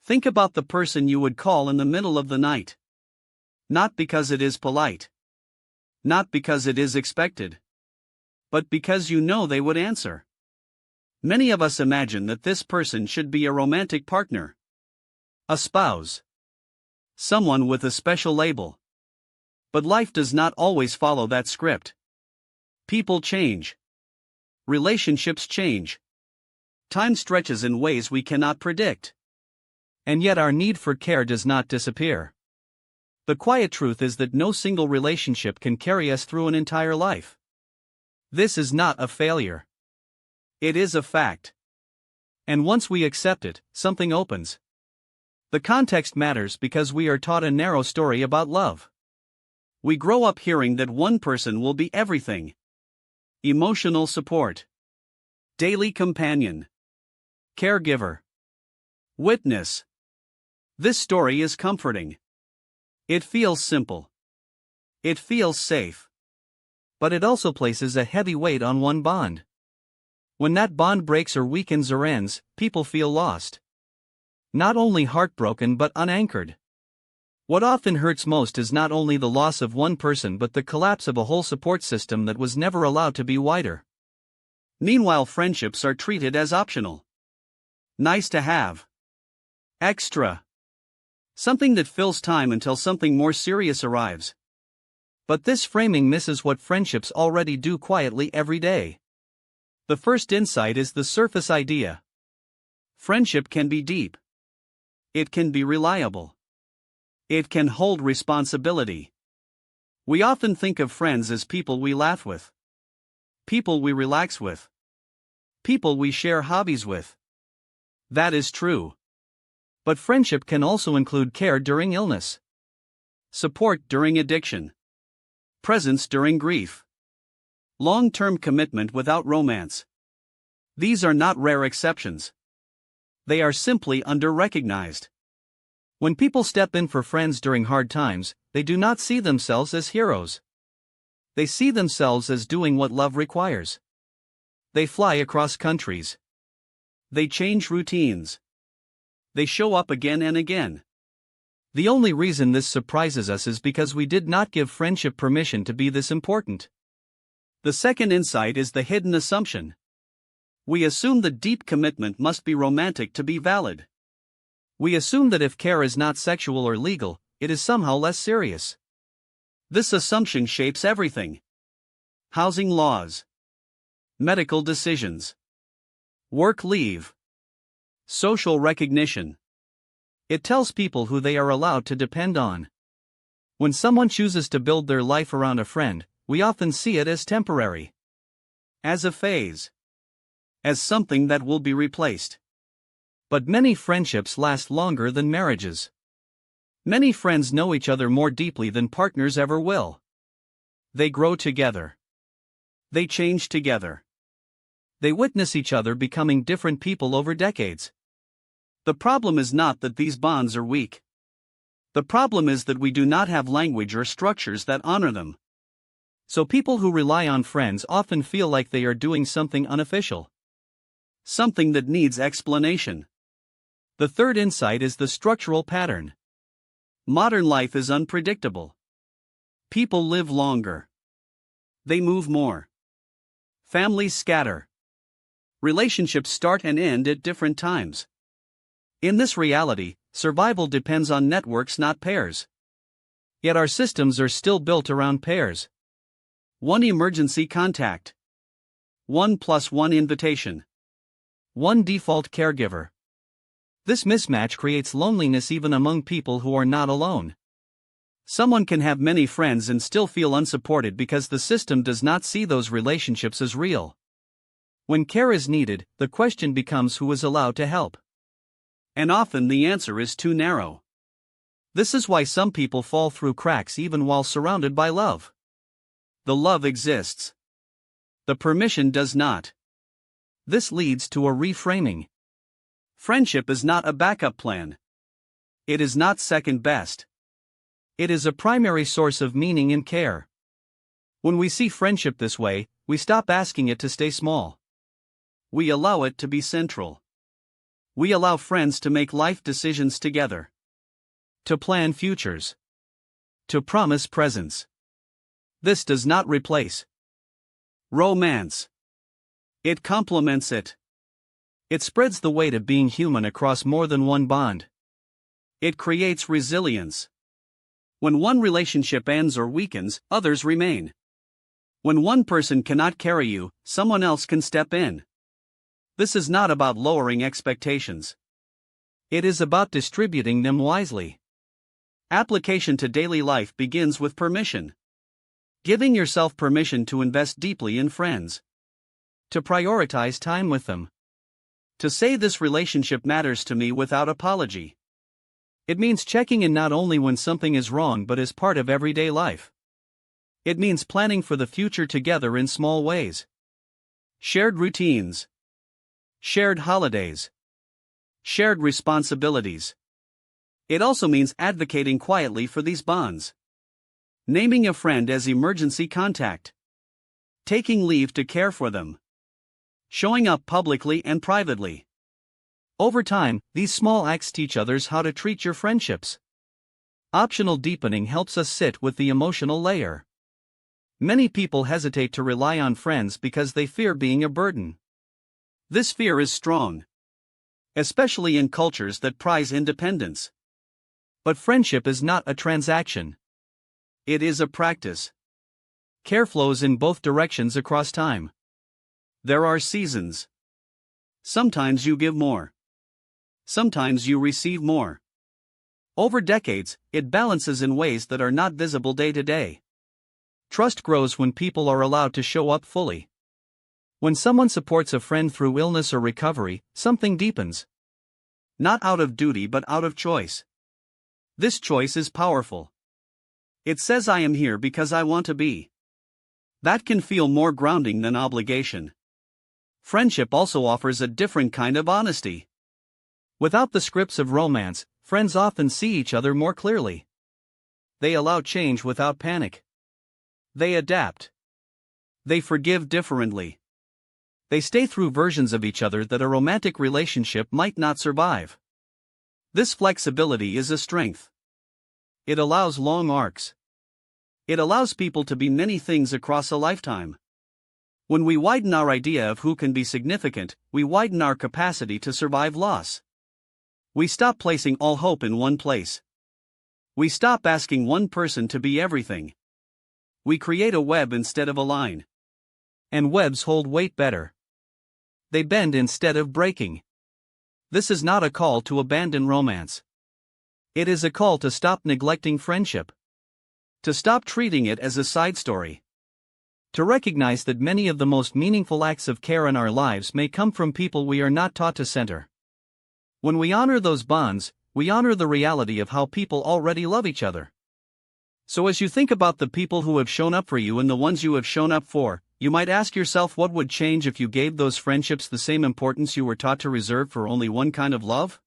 Think about the person you would call in the middle of the night. Not because it is polite. Not because it is expected. But because you know they would answer. Many of us imagine that this person should be a romantic partner. A spouse. Someone with a special label. But life does not always follow that script. People change. Relationships change. Time stretches in ways we cannot predict. And yet our need for care does not disappear. The quiet truth is that no single relationship can carry us through an entire life. This is not a failure. It is a fact. And once we accept it, something opens. The context matters because we are taught a narrow story about love. We grow up hearing that one person will be everything. Emotional support. Daily companion. Caregiver. Witness. This story is comforting. It feels simple. It feels safe. But it also places a heavy weight on one bond. When that bond breaks or weakens or ends, people feel lost. Not only heartbroken but unanchored. What often hurts most is not only the loss of one person but the collapse of a whole support system that was never allowed to be wider. Meanwhile, friendships are treated as optional. Nice to have. Extra. Something that fills time until something more serious arrives. But this framing misses what friendships already do quietly every day. The first insight is the surface idea. Friendship can be deep. It can be reliable. It can hold responsibility. We often think of friends as people we laugh with, people we relax with, people we share hobbies with. That is true. But friendship can also include care during illness, support during addiction, presence during grief, long-term commitment without romance. These are not rare exceptions. They are simply under-recognized. When people step in for friends during hard times, they do not see themselves as heroes. They see themselves as doing what love requires. They fly across countries. They change routines. They show up again and again. The only reason this surprises us is because we did not give friendship permission to be this important. The second insight is the hidden assumption. We assume that deep commitment must be romantic to be valid. We assume that if care is not sexual or legal, it is somehow less serious. This assumption shapes everything. Housing laws. Medical decisions. Work leave. Social recognition. It tells people who they are allowed to depend on. When someone chooses to build their life around a friend, we often see it as temporary. As a phase. As something that will be replaced. But many friendships last longer than marriages. Many friends know each other more deeply than partners ever will. They grow together. They change together. They witness each other becoming different people over decades. The problem is not that these bonds are weak. The problem is that we do not have language or structures that honor them. So people who rely on friends often feel like they are doing something unofficial. Something that needs explanation. The third insight is the structural pattern. Modern life is unpredictable. People live longer. They move more. Families scatter. Relationships start and end at different times. In this reality, survival depends on networks, not pairs. Yet our systems are still built around pairs. One emergency contact. 1+1 invitation. One default caregiver. This mismatch creates loneliness even among people who are not alone. Someone can have many friends and still feel unsupported because the system does not see those relationships as real. When care is needed, the question becomes who is allowed to help. And often the answer is too narrow. This is why some people fall through cracks even while surrounded by love. The love exists. The permission does not. This leads to a reframing. Friendship is not a backup plan. It is not second best. It is a primary source of meaning and care. When we see friendship this way, we stop asking it to stay small. We allow it to be central. We allow friends to make life decisions together, to plan futures, to promise presents. This does not replace romance. It complements it. It spreads the weight of being human across more than one bond. It creates resilience. When one relationship ends or weakens, others remain. When one person cannot carry you, someone else can step in. This is not about lowering expectations. It is about distributing them wisely. Application to daily life begins with permission. Giving yourself permission to invest deeply in friends. To prioritize time with them. To say this relationship matters to me without apology. It means checking in not only when something is wrong but as part of everyday life. It means planning for the future together in small ways. Shared routines. Shared holidays. Shared responsibilities. It also means advocating quietly for these bonds. Naming a friend as emergency contact. Taking leave to care for them. Showing up publicly and privately. Over time, these small acts teach others how to treat your friendships. Optional deepening helps us sit with the emotional layer. Many people hesitate to rely on friends because they fear being a burden. This fear is strong, especially in cultures that prize independence. But friendship is not a transaction. It is a practice. Care flows in both directions across time. There are seasons. Sometimes you give more. Sometimes you receive more. Over decades, it balances in ways that are not visible day to day. Trust grows when people are allowed to show up fully. When someone supports a friend through illness or recovery, something deepens. Not out of duty but out of choice. This choice is powerful. It says I am here because I want to be. That can feel more grounding than obligation. Friendship also offers a different kind of honesty. Without the scripts of romance, friends often see each other more clearly. They allow change without panic. They adapt. They forgive differently. They stay through versions of each other that a romantic relationship might not survive. This flexibility is a strength. It allows long arcs. It allows people to be many things across a lifetime. When we widen our idea of who can be significant, we widen our capacity to survive loss. We stop placing all hope in one place. We stop asking one person to be everything. We create a web instead of a line. And webs hold weight better. They bend instead of breaking. This is not a call to abandon romance. It is a call to stop neglecting friendship. To stop treating it as a side story. To recognize that many of the most meaningful acts of care in our lives may come from people we are not taught to center. When we honor those bonds, we honor the reality of how people already love each other. So as you think about the people who have shown up for you and the ones you have shown up for, you might ask yourself what would change if you gave those friendships the same importance you were taught to reserve for only one kind of love?